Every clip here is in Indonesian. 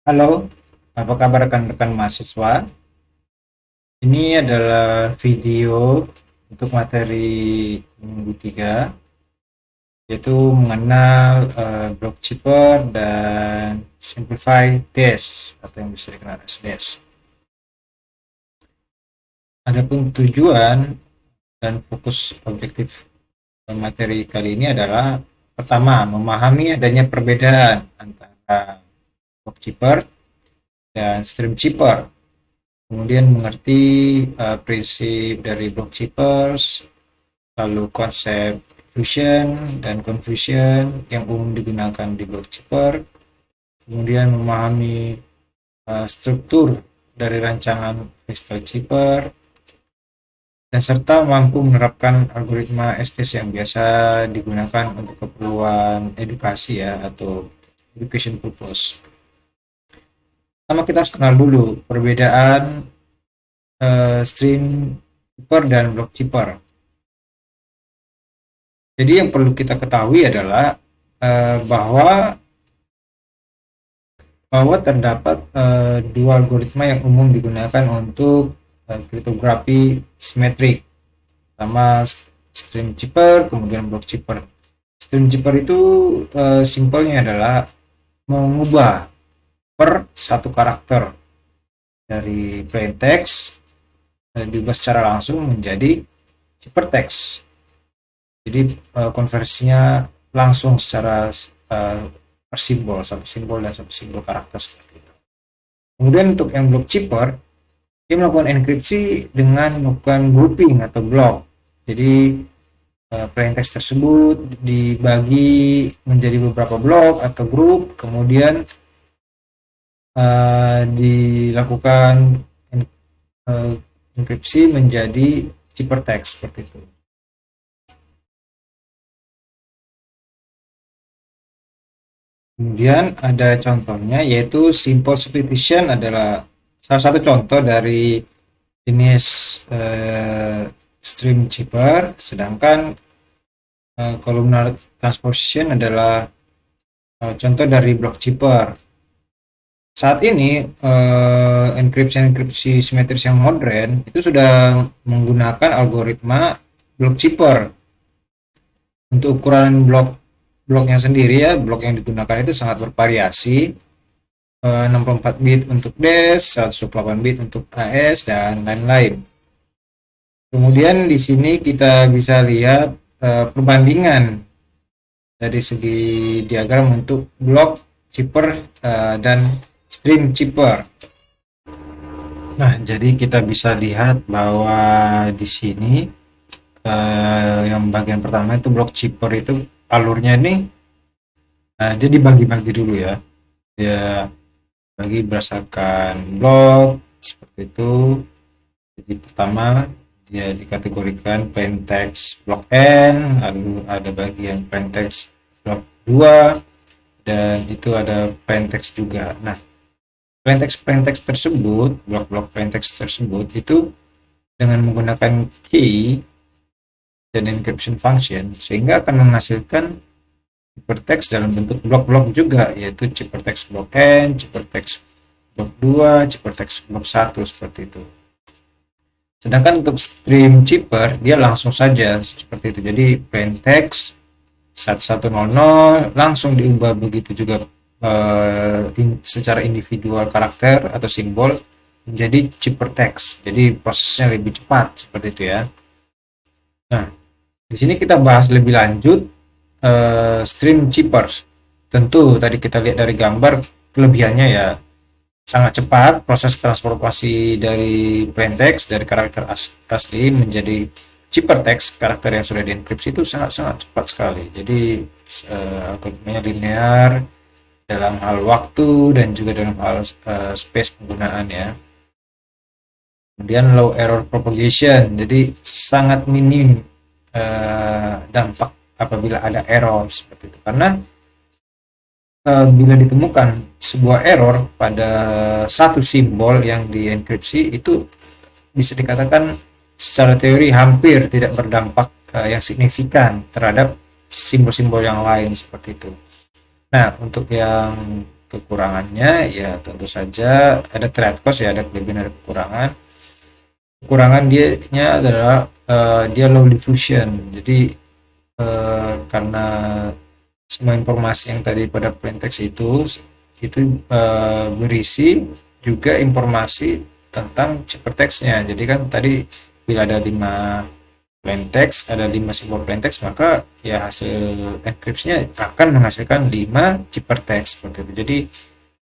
Halo, apa kabar rekan-rekan mahasiswa? Ini adalah video untuk materi minggu 3, yaitu mengenal block chipper dan simplify dash atau yang bisa dikenal as dash. Adapun tujuan dan fokus objektif materi kali ini adalah pertama, memahami adanya perbedaan antara block chipper dan stream chipper. Kemudian mengerti prinsip dari block chippers, lalu konsep fusion dan confusion yang umum digunakan di block chipper, kemudian memahami struktur dari rancangan crystal chipper, dan serta mampu menerapkan algoritma SDS yang biasa digunakan untuk keperluan edukasi ya atau education purpose. Pertama kita harus kenal dulu perbedaan stream chipper dan block chipper. Jadi yang perlu kita ketahui adalah bahwa terdapat dua algoritma yang umum digunakan untuk kriptografi simetrik. Pertama stream chipper, kemudian block chipper. Stream chipper itu simpelnya adalah mengubah per satu karakter dari plain text diubah secara langsung menjadi ciphertext. Jadi konversinya langsung secara per simbol, satu simbol dan satu simbol karakter seperti itu. Kemudian untuk yang block chipper, dia melakukan enkripsi dengan melakukan grouping atau block. Jadi plain text tersebut dibagi menjadi beberapa blok atau grup, kemudian dilakukan enkripsi menjadi ciphertext seperti itu. Kemudian ada contohnya yaitu simple substitution adalah salah satu contoh dari jenis stream chipper, sedangkan columnar transposition adalah contoh dari block chipper. Saat ini enkripsi simetris yang modern itu sudah menggunakan algoritma block chipper. Untuk ukuran bloknya sendiri ya, blok yang digunakan itu sangat bervariasi. 64 bit untuk dash, 128 bit untuk AS dan lain-lain. Kemudian di sini kita bisa lihat perbandingan dari segi diagram untuk block chipper dan stream chipper. Nah, jadi kita bisa lihat bahwa di sini yang bagian pertama itu block chipper itu alurnya ini dia dibagi-bagi dulu ya. Dia bagi berdasarkan blok seperti itu. Jadi pertama dia dikategorikan plain text blok N, lalu ada bagian plain text blok 2 dan itu ada plain text juga. Nah, plain text tersebut, blok-blok plain text tersebut itu dengan menggunakan key dan encryption function sehingga akan menghasilkan ciphertext dalam bentuk blok-blok juga, yaitu ciphertext blok N, ciphertext blok 2, ciphertext blok 1 seperti itu. Sedangkan untuk stream chipper dia langsung saja seperti itu. Jadi plain text 1100 langsung diubah begitu juga secara individual karakter atau simbol menjadi ciphertext. Jadi prosesnya lebih cepat seperti itu ya. Nah, di sini kita bahas lebih lanjut stream chipper. Tentu tadi kita lihat dari gambar kelebihannya ya sangat cepat proses transformasi dari plain text dari karakter asli menjadi ciphertext karakter yang sudah dienkripsi itu sangat cepat sekali. Jadi algoritmanya linear dalam hal waktu dan juga dalam hal space penggunaan ya. Kemudian low error propagation, jadi sangat minim dampak apabila ada error seperti itu, karena bila ditemukan sebuah error pada satu simbol yang dienkripsi itu bisa dikatakan secara teori hampir tidak berdampak yang signifikan terhadap simbol-simbol yang lain seperti itu. Nah, untuk yang kekurangannya ya tentu saja ada trade cost ya, ada kelebihan ada kekurangan. Kekurangan dia adalah dia low diffusion. Jadi karena semua informasi yang tadi pada plain text itu berisi juga informasi tentang ciphertextnya. Jadi kan tadi bila ada 5 plain text, ada 5 simbol plain text, maka ya hasil enkripsinya akan menghasilkan 5 ciphertext seperti itu. Jadi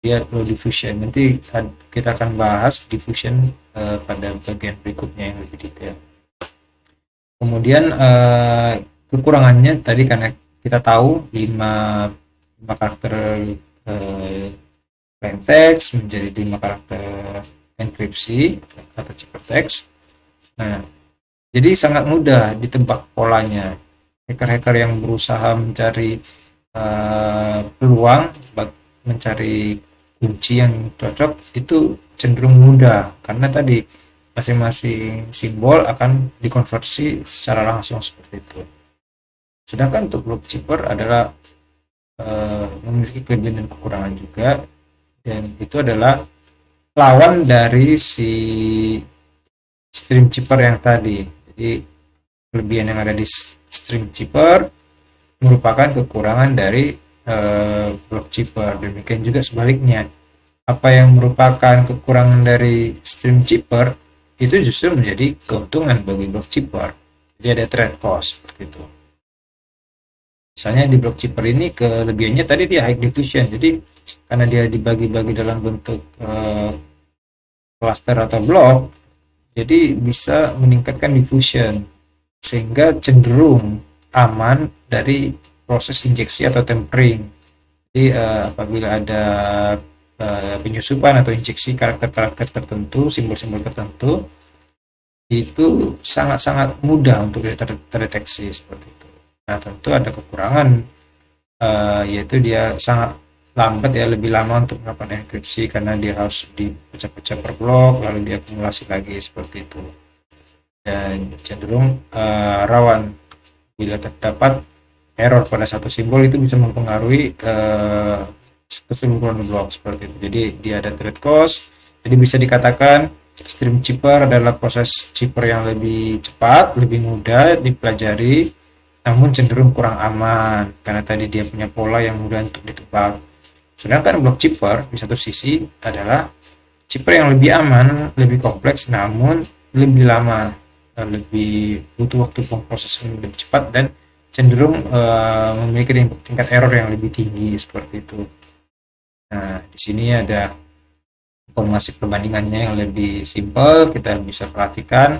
dia low diffusion. Nanti kita akan bahas diffusion pada bagian berikutnya yang lebih detail. Kemudian kekurangannya tadi karena kita tahu 5 karakter plain text menjadi 5 karakter enkripsi atau ciphertext. Nah, jadi sangat mudah ditebak polanya. Hacker-hacker yang berusaha mencari peluang, mencari kunci yang cocok itu cenderung mudah karena tadi masing-masing simbol akan dikonversi secara langsung seperti itu. Sedangkan untuk block chipper adalah memiliki kelebihan dan kekurangan juga, dan itu adalah lawan dari si stream chipper yang tadi. Jadi kelebihan yang ada di stream chipper merupakan kekurangan dari block chipper. Demikian juga sebaliknya, apa yang merupakan kekurangan dari stream chipper itu justru menjadi keuntungan bagi block chipper. Jadi ada trade cost seperti itu. Misalnya di block chipper ini kelebihannya tadi dia high diffusion. Jadi karena dia dibagi-bagi dalam bentuk cluster atau blok, jadi bisa meningkatkan diffusion sehingga cenderung aman dari proses injeksi atau tempering. Jadi apabila ada penyusupan atau injeksi karakter-karakter tertentu, simbol-simbol tertentu, itu sangat-sangat mudah untuk terdeteksi seperti itu. Nah, tentu ada kekurangan, yaitu dia sangat lambat ya, lebih lama untuk melakukan enkripsi karena dia harus dipecah-pecah per blok, lalu diakumulasi lagi seperti itu. Dan cenderung rawan bila terdapat error pada satu simbol, itu bisa mempengaruhi keseluruhan blok seperti itu. Jadi dia ada trade cost. Jadi bisa dikatakan stream chipper adalah proses chipper yang lebih cepat, lebih mudah dipelajari, namun cenderung kurang aman karena tadi dia punya pola yang mudah untuk ditebak. Sedangkan block chipper di satu sisi adalah chipper yang lebih aman, lebih kompleks, namun lebih lama, lebih butuh waktu pemrosesan lebih cepat, dan cenderung memiliki tingkat error yang lebih tinggi seperti itu. Nah, di sini ada informasi perbandingannya yang lebih simpel. Kita bisa perhatikan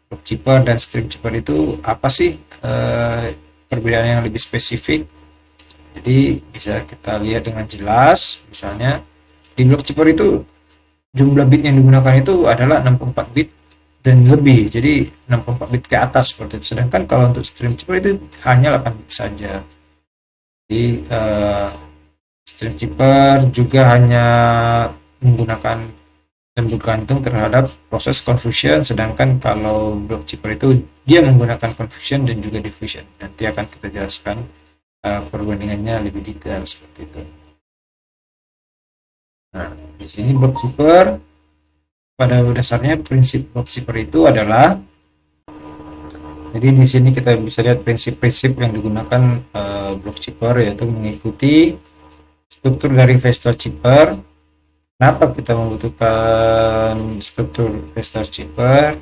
block chipper dan stream chipper itu apa sih perbedaan yang lebih spesifik. Jadi bisa kita lihat dengan jelas. Misalnya di block chipper itu jumlah bit yang digunakan itu adalah 64 bit dan lebih, jadi 64 bit ke atas seperti itu. Sedangkan kalau untuk stream chipper itu hanya 8 bit saja. Jadi stream chipper juga hanya menggunakan dan bergantung terhadap proses confusion, sedangkan kalau block chipper itu dia menggunakan confusion dan juga diffusion. Nanti akan kita jelaskan perbandingannya lebih detail seperti itu. Nah, di sini block chipper, pada dasarnya prinsip block chipper itu adalah, jadi di sini kita bisa lihat prinsip-prinsip yang digunakan block chipper, yaitu mengikuti struktur dari Vestal chipper. Kenapa kita membutuhkan struktur Vestal chipper?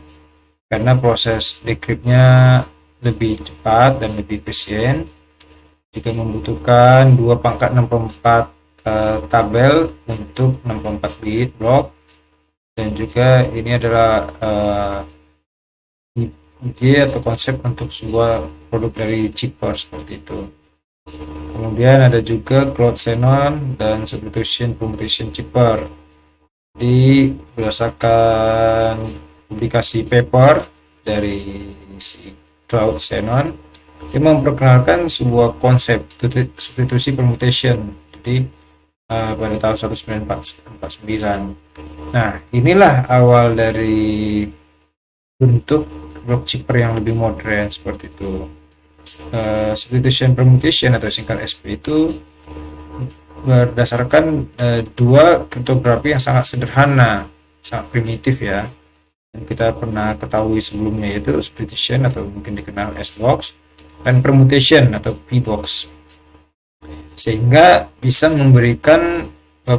Karena proses decryptnya lebih cepat dan lebih efisien. Jika membutuhkan 2 pangkat 64 tabel untuk 64 bit blok, dan juga ini adalah ide atau konsep untuk sebuah produk dari chipper seperti itu. Kemudian ada juga Cloud Xenon dan Substitution Permutation chipper. Jadi berdasarkan publikasi paper dari si Cloud Xenon, dia memperkenalkan sebuah konsep substitusi permutation. Jadi pada tahun 1949. Nah, inilah awal dari bentuk block chipper yang lebih modern seperti itu. Substitution permutation atau singkat SP itu berdasarkan dua kriptografi yang sangat sederhana, sangat primitif ya. Yang kita pernah ketahui sebelumnya, yaitu splitation atau mungkin dikenal S-box dan permutation atau P-box, sehingga bisa memberikan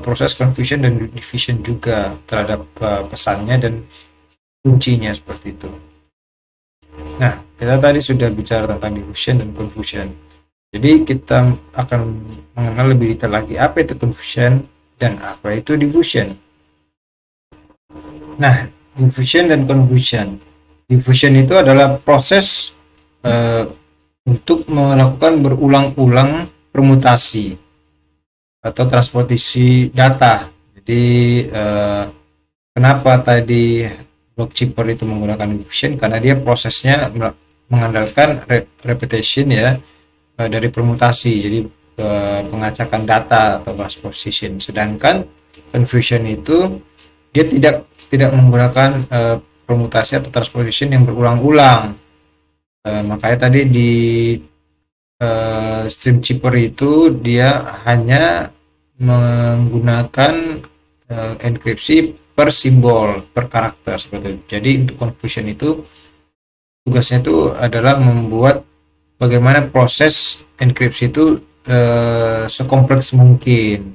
proses confusion dan division juga terhadap pesannya dan kuncinya seperti itu. Nah, kita tadi sudah bicara tentang diffusion dan confusion. Jadi kita akan mengenal lebih detail lagi apa itu confusion dan apa itu diffusion. Nah, diffusion dan confusion. Diffusion itu adalah proses untuk melakukan berulang-ulang permutasi atau transportasi data. Jadi kenapa tadi block chipper itu menggunakan diffusion? Karena dia prosesnya mengandalkan repetition ya, dari permutasi, jadi pengacakan data atau transposition. Sedangkan confusion itu dia tidak menggunakan permutasi atau transposition yang berulang-ulang. Makanya tadi di stream chipper itu dia hanya menggunakan enkripsi per simbol, per karakter seperti itu. Jadi untuk confusion itu tugasnya itu adalah membuat bagaimana proses enkripsi itu sekompleks mungkin,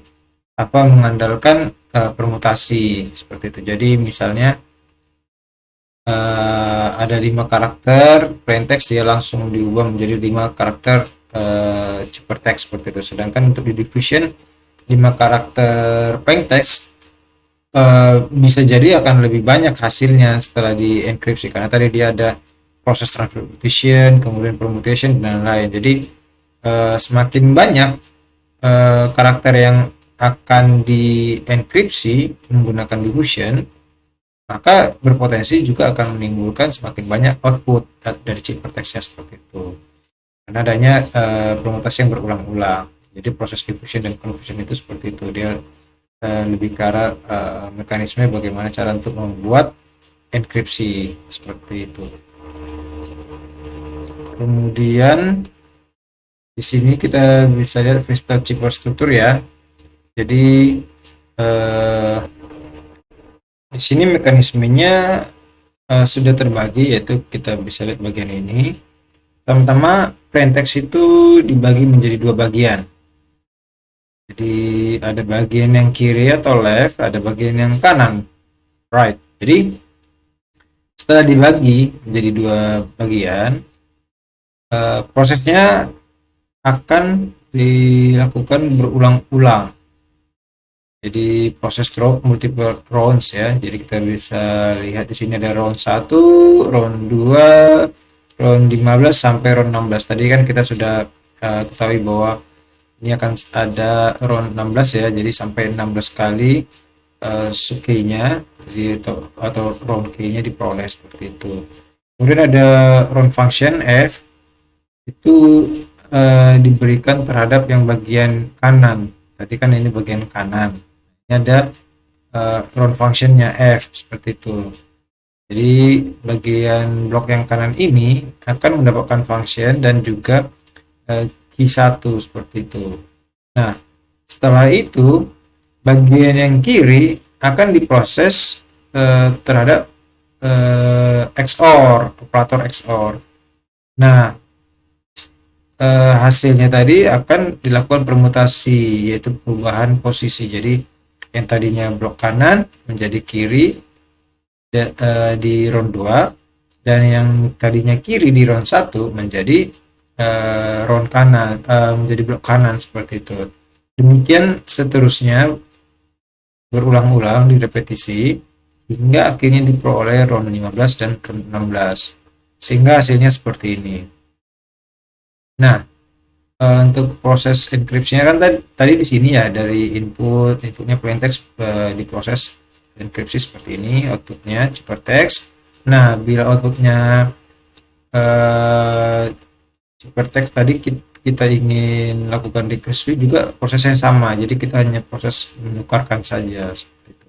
apa mengandalkan permutasi seperti itu. Jadi misalnya ada 5 karakter plaintext, dia langsung diubah menjadi 5 karakter ciphertext seperti itu. Sedangkan untuk di diffusion 5 karakter plaintext bisa jadi akan lebih banyak hasilnya setelah di enkripsi, karena tadi dia ada proses translation, kemudian permutation dan lain-lain. Jadi semakin banyak karakter yang akan di enkripsi menggunakan diffusion, maka berpotensi juga akan menimbulkan semakin banyak output dari ciphertextnya seperti itu, karena adanya permutasi yang berulang-ulang. Jadi proses diffusion dan confusion itu seperti itu, dia lebih ke arah mekanisme bagaimana cara untuk membuat enkripsi seperti itu. Kemudian di sini kita bisa lihat crystal chipper struktur ya. Jadi di sini mekanismenya sudah terbagi, yaitu kita bisa lihat bagian ini. Pertama, plaintext itu dibagi menjadi 2 bagian. Jadi ada bagian yang kiri atau left, ada bagian yang kanan, right. Jadi setelah dibagi menjadi 2 bagian, prosesnya akan dilakukan berulang-ulang. Jadi proses multiple rounds ya. Jadi kita bisa lihat di sini ada round 1, round 2, round 15 sampai round 16. Tadi kan kita sudah ketahui bahwa ini akan ada round 16 ya. Jadi sampai 16 kali key-nya, atau round key-nya diperoleh seperti itu. Kemudian ada round function f, itu diberikan terhadap yang bagian kanan. Tadi kan ini bagian kanan. Ini ada round functionnya f seperti itu. Jadi bagian blok yang kanan ini akan mendapatkan function dan juga key 1 seperti itu. Nah, setelah itu bagian yang kiri akan diproses terhadap XOR, operator XOR. Nah, hasilnya tadi akan dilakukan permutasi, yaitu perubahan posisi. Jadi yang tadinya blok kanan menjadi kiri di round 2, dan yang tadinya kiri di round 1 menjadi round kanan, menjadi blok kanan seperti itu. Demikian seterusnya berulang-ulang, direpetisi hingga akhirnya diperoleh round 15 dan round 16, sehingga hasilnya seperti ini. Nah, untuk proses enkripsinya kan tadi di sini ya, dari inputnya plaintext diproses enkripsi seperti ini, outputnya ciphertext. Nah, bila outputnya ciphertext tadi kita ingin lakukan decrypsi juga prosesnya sama, jadi kita hanya proses menukarkan saja seperti itu.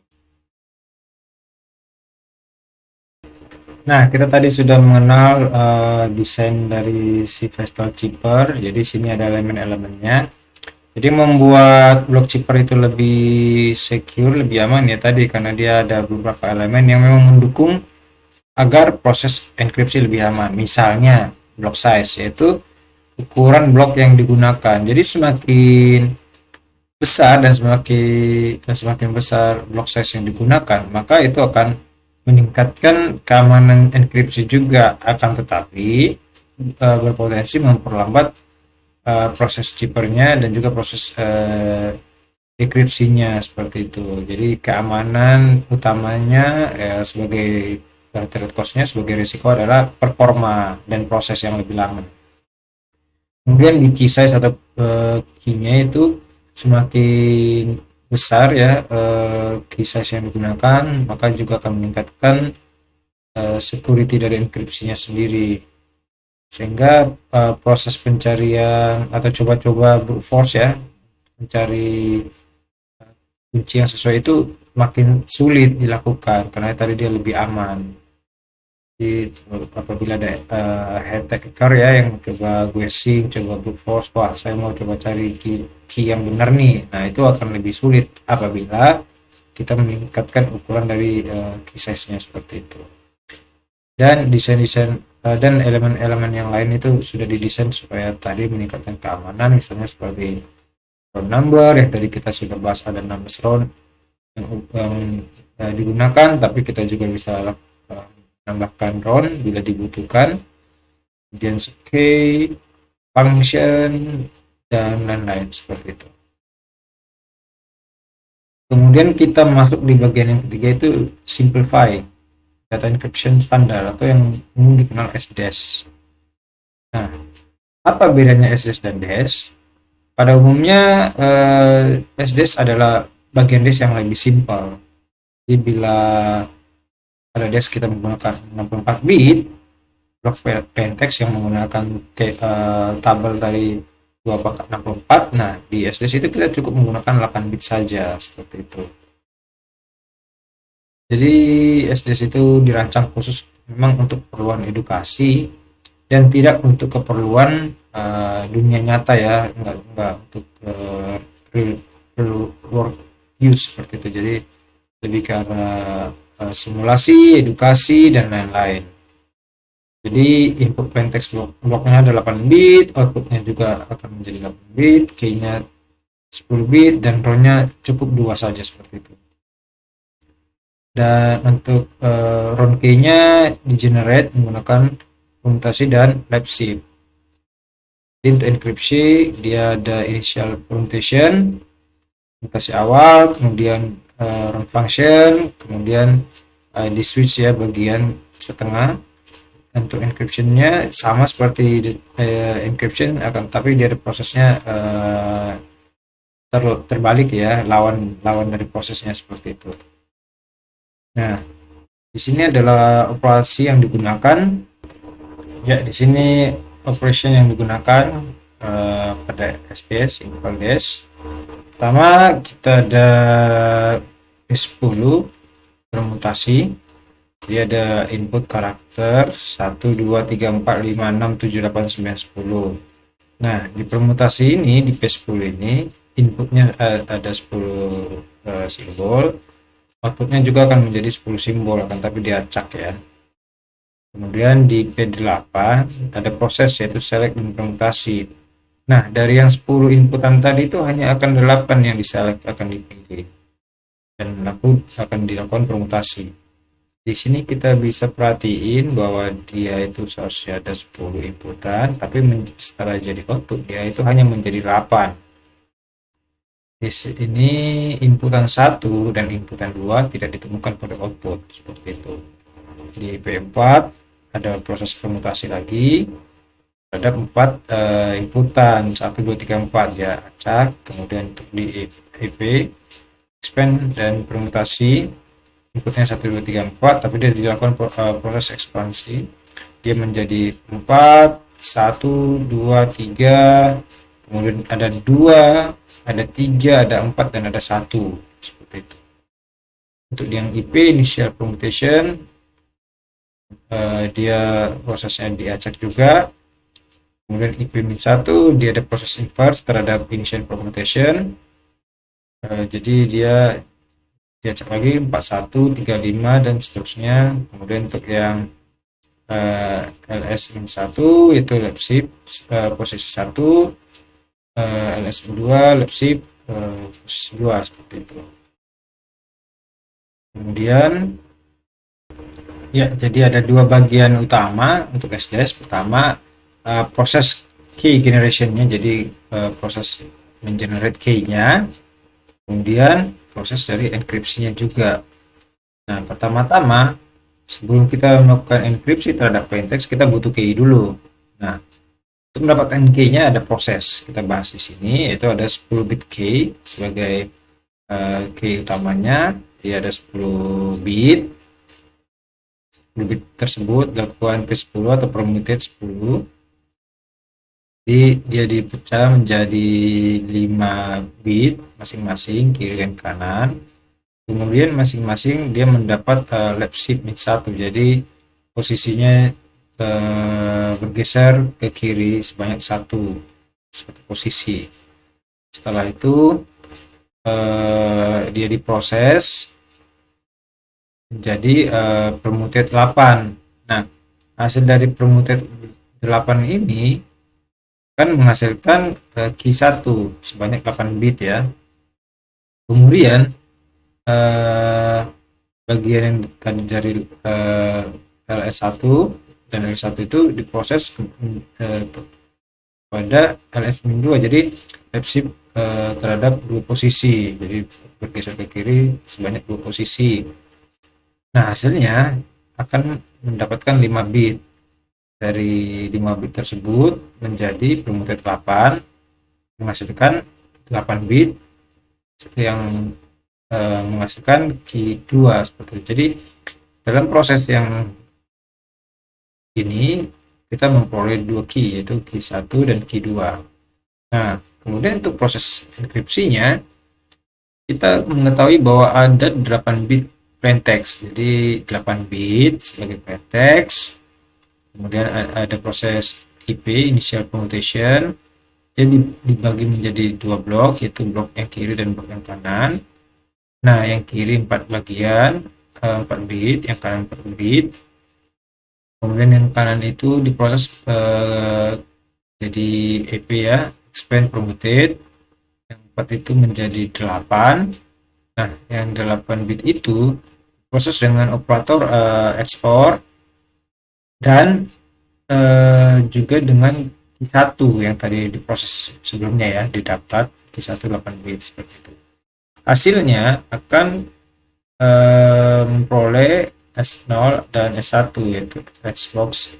Nah, kita tadi sudah mengenal desain dari si crystal chipper. Jadi sini ada elemen-elemennya. Jadi membuat block chipper itu lebih secure, lebih aman ya tadi karena dia ada beberapa elemen yang memang mendukung agar proses enkripsi lebih aman. Misalnya block size, yaitu ukuran blok yang digunakan. Jadi semakin besar dan semakin besar block size yang digunakan, maka itu akan meningkatkan keamanan enkripsi juga. Akan tetapi berpotensi memperlambat proses chippernya dan juga proses dekripsinya seperti itu. Jadi keamanan utamanya sebagai trade cost-nya sebagai risiko adalah performa dan proses yang lebih lama. Kemudian di key size atau key-nya itu semakin besar ya key size yang digunakan, maka juga akan meningkatkan security dari enkripsinya sendiri, sehingga proses pencarian atau coba-coba brute force ya mencari kunci yang sesuai itu makin sulit dilakukan karena tadi dia lebih aman. Jadi apabila ada head hacker ya yang coba guessing, coba brute force, wah saya mau coba cari key yang benar nih, nah itu akan lebih sulit apabila kita meningkatkan ukuran dari key size-nya seperti itu. Dan desain-desain dan elemen-elemen yang lain itu sudah didesain supaya tadi meningkatkan keamanan, misalnya seperti round number yang tadi kita sudah bahas, ada 16 round yang digunakan, tapi kita juga bisa menambahkan round bila dibutuhkan, kemudian key, function, dan lain-lain seperti itu. Kemudian kita masuk di bagian yang ketiga, itu simplify data encryption standar atau yang umum dikenal as DES. Nah, apa bedanya SDES dan DES? Pada umumnya SDES adalah bagian DES yang lebih simpel. Jadi bila pada DES kita menggunakan 64 bit blok plaintext yang menggunakan tabel dari 2/64. Nah, di SDES itu kita cukup menggunakan 8 bit saja seperti itu. Jadi SDES itu dirancang khusus memang untuk keperluan edukasi dan tidak untuk keperluan dunia nyata ya, enggak untuk real world use seperti itu. Jadi lebih ke arah simulasi, edukasi, dan lain-lain. Jadi input plaintext bloknya ada 8 bit, outputnya juga akan menjadi 8 bit, key-nya 10 bit, dan row-nya cukup 2 saja seperti itu. Dan untuk round key-nya di-generate menggunakan permutasi dan live shift. Untuk enkripsi dia ada initial permutation, permutasi awal, kemudian round function, kemudian di switch ya bagian setengah. Untuk encryptionnya sama seperti encryption, akan tapi dia ada prosesnya terbalik ya, lawan dari prosesnya seperti itu. Nah, di sini adalah operasi yang digunakan ya. Di sini operation yang digunakan pada SDS, simple DS. Pertama kita ada P10 permutasi. Jadi ada input karakter 1, 2, 3, 4, 5, 6, 7, 8, 9, 10. Nah, di permutasi ini, di P10 ini, inputnya ada 10 simbol, outputnya juga akan menjadi 10 simbol, akan tapi diacak ya. Kemudian di P8 ada proses yaitu select dan permutasi. Nah, dari yang 10 inputan tadi itu hanya akan 8 yang diselect, akan dipilih. Dan akan dilakukan permutasi. Di sini kita bisa perhatiin bahwa dia itu seharusnya ada 10 inputan, tapi setelah jadi output dia itu hanya menjadi 8. Di sini inputan 1 dan inputan 2 tidak ditemukan pada output seperti itu. Di P4 ada proses permutasi lagi. Ada 4 inputan 1, 2, 3, 4 ya, acak. Kemudian untuk di EP expand dan permutasi inputnya 1, 2, 3, 4, tapi dia dilakukan proses ekspansi, dia menjadi 4, 1, 2, 3, kemudian ada 2, ada 3, ada 4, dan ada 1 seperti itu. Untuk yang IP initial permutation dia prosesnya diacak juga, Kemudian IP-1 dia ada proses inverse terhadap initial permutation. Jadi dia cek lagi 4135 dan seterusnya. Kemudian untuk yang LS-1 itu lab shift posisi 1, LS2 lab shift posisi 2 seperti itu. Kemudian ya, jadi ada dua bagian utama untuk SDS. Pertama, proses key generationnya, jadi proses mengenerate key-nya, kemudian proses dari enkripsinya juga. Nah, pertama-tama sebelum kita melakukan enkripsi terhadap plaintext, kita butuh key dulu. Nah, untuk mendapatkan key-nya ada proses, kita bahas di sini, yaitu ada 10 bit key sebagai key utamanya. Dia ada 10 bit tersebut dilakukan P10 atau permuted 10. Jadi dia dipecah menjadi 5 bit masing-masing, kiri dan kanan. Kemudian masing-masing dia mendapat lab shift min 1. Jadi posisinya bergeser ke kiri sebanyak satu posisi. Setelah itu dia diproses menjadi permuted 8. Nah, hasil dari permuted 8 ini kan menghasilkan key 1 sebanyak 8 bit ya. Kemudian bagian yang tadi dari LS1 dan LS1 itu diproses pada LS-2. Jadi lab shift terhadap dua posisi. Jadi bergeser ke kiri sebanyak 2 posisi. Nah, hasilnya akan mendapatkan 5 bit. Dari 5 bit tersebut menjadi permuted 8, menghasilkan 8 bit yang menghasilkan key 2 seperti itu. Jadi dalam proses yang ini kita memperoleh 2 key, yaitu key 1 dan key 2. Nah, kemudian untuk proses enkripsinya kita mengetahui bahwa ada 8 bit plaintext. Jadi 8 bit sebagai plaintext. Kemudian ada proses IP, initial permutation. Jadi dibagi menjadi 2 blok, yaitu blok yang kiri dan blok yang kanan. Nah, yang kiri 4 bagian, 4 bit, yang kanan 4 bit. Kemudian yang kanan itu diproses jadi EP ya, expand permuted. Yang 4 itu menjadi 8. Nah, yang 8 bit itu proses dengan operator export dan juga dengan Q1 yang tadi diproses sebelumnya ya, didapat Q1 8 bit seperti itu. Hasilnya akan memperoleh S0 dan S1, yaitu Xbox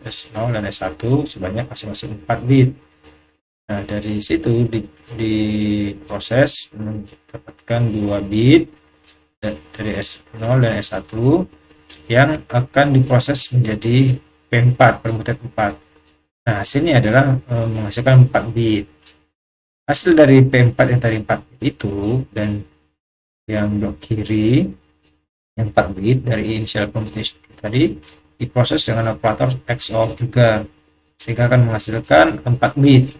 S0 dan S1 sebanyak masing-masing 4 bit. Nah, dari situ diproses mendapatkan 2 bit dari S0 dan S1 yang akan diproses menjadi P4, permuted 4. Nah, hasilnya adalah menghasilkan 4 bit. Hasil dari P4 yang tadi 4 bit itu dan yang blok kiri yang 4 bit dari initial permutation tadi diproses dengan operator XOR juga, sehingga akan menghasilkan 4 bit.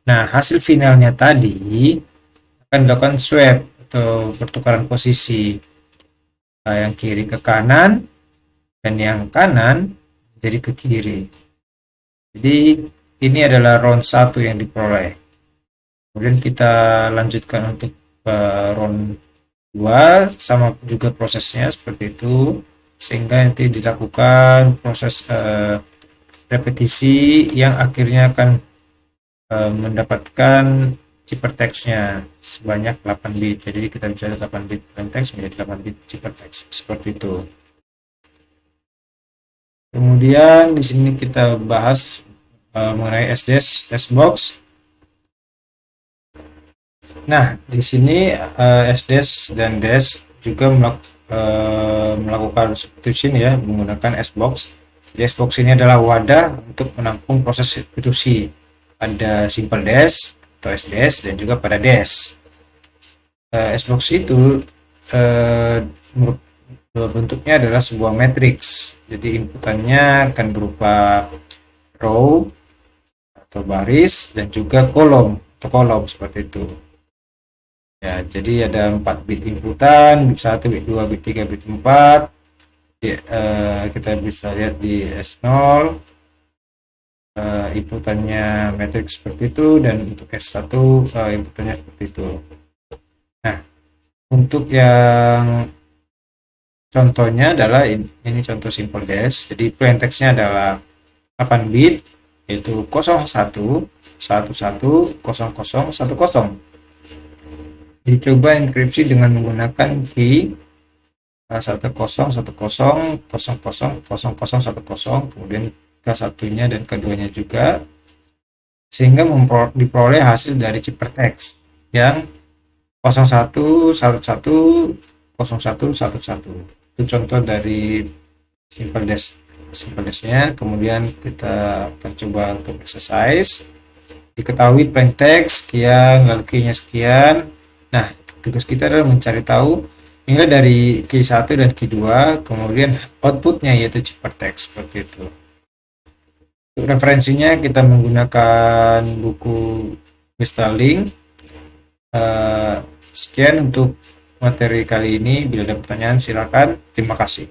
Nah, hasil finalnya tadi akan dilakukan swap atau pertukaran posisi, yang kiri ke kanan dan yang kanan jadi ke kiri. Jadi ini adalah round 1 yang diperoleh. Kemudian kita lanjutkan untuk round 2, sama juga prosesnya seperti itu, sehingga nanti dilakukan proses repetisi yang akhirnya akan mendapatkan ciphertext-nya sebanyak 8 bit. Jadi kita bisa 8 bit plaintext menjadi 8 bit ciphertext seperti itu. Kemudian di sini kita bahas mengenai SDS SBox. Nah, di sini SDS dan DS juga melakukan substitution ya menggunakan SBox. Jadi SBox ini adalah wadah untuk menampung proses substitusi. Ada simple dash atau SDS dan juga pada dash. SBox itu bentuknya adalah sebuah matrix. Jadi inputannya akan berupa row, atau baris, dan juga kolom atau kolom seperti itu. Ya, jadi ada 4 bit inputan, bit 1, bit 2, bit 3, bit 4. Kita bisa lihat di S0 inputannya matriks seperti itu, dan untuk S1 inputannya seperti itu. Nah, untuk yang contohnya adalah ini contoh simple dash. Jadi plain text-nya adalah 8 bit, yaitu 01 11 00 10. Dicoba enkripsi dengan menggunakan key 10 10 00 00 10, kemudian ke-1-nya dan ke-2-nya juga, sehingga diperoleh hasil dari ciphertext yang 01 11 01 11. Itu contoh dari simple dash-nya. Kemudian kita akan coba untuk exercise. Diketahui plain text sekian, lalu key-nya sekian. Nah, tugas kita adalah mencari tahu nilai dari key 1 dan key 2, kemudian outputnya yaitu ciphertext seperti itu. Untuk referensinya kita menggunakan buku Starling. Sekian untuk materi kali ini. Bila ada pertanyaan silakan. Terima kasih.